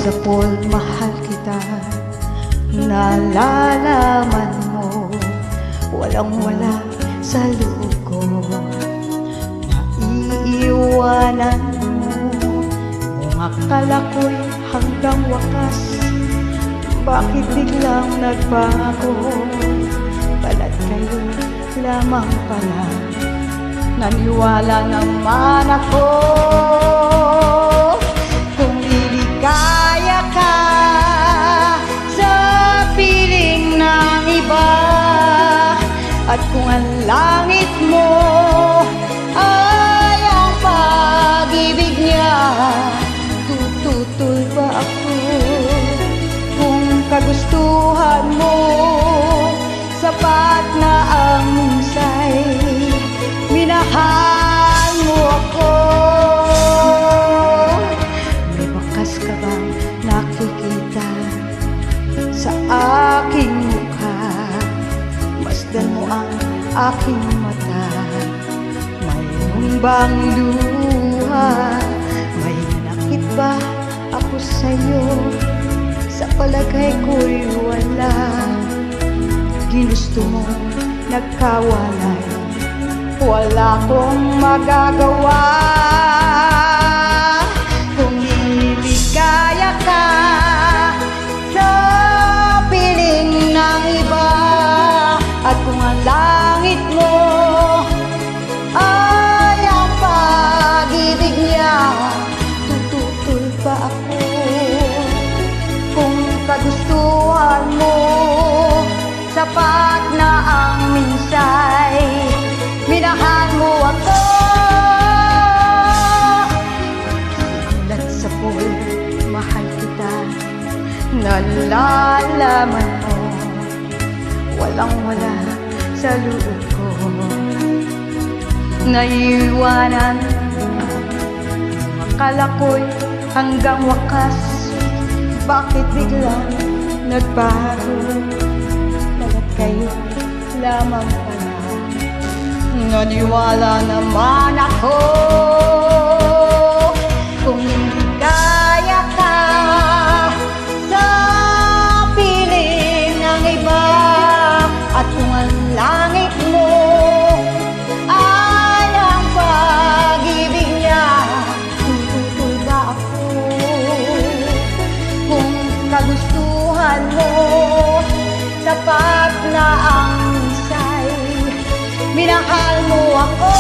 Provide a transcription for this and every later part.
sa pool, mahal kita. Nalalaman mo, walang-wala sa loob ko. Naiiwanan mo, kung akala ko'y hanggang wakas, bakit biglang nagbago? Balat kayo lamang pala, naniwala naman ako. Kung liligaya ka sa piling ng iba, at kung ang langit mo ay ang pag-ibig niya, tututol ba ako? Kung kagustuhan mo sapat na ang husay, minahal mo ako. May bakas ka bang nakikita sa aking mukha? Masdan mo ang aking mata. Mayroon bang luha? May nakit ba ako sa'yo? Sa palagay ko'y wala. Ginusto mo nagkawalay, wala kong magagawa. Kung liligaya ka sa piling ng iba, at kung ang langit mo ay ang pag-ibig niya, tututol ba ako? Kung kagustuhan mo sapat na ang minsay, minahal mo ako. Simulat sa pool, mahal kita. Nalalaman mo, walang-wala sa loob ko. Naiiwanan mo, akala ko'y hanggang wakas, bakit biglang nagbago? Balat kayo lamang pala, naniwala naman ako. Kung liligaya ka sa piling ng iba, at kung ang langit mo ay ang pag-ibig niya, tututol ba ako? Kung kagustuhan mo sapat na ang misay, minahal mo ako.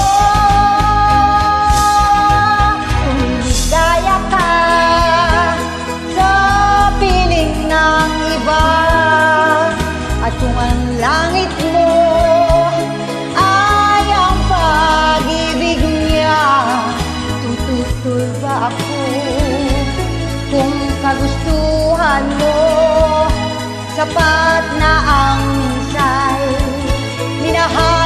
Kung ligaya ka sa piling ng iba, at kung ang langit mo ay ang pag-ibig niya, tututol ba ako? Kung kagustuhan mo sapat na ang minsay, minahal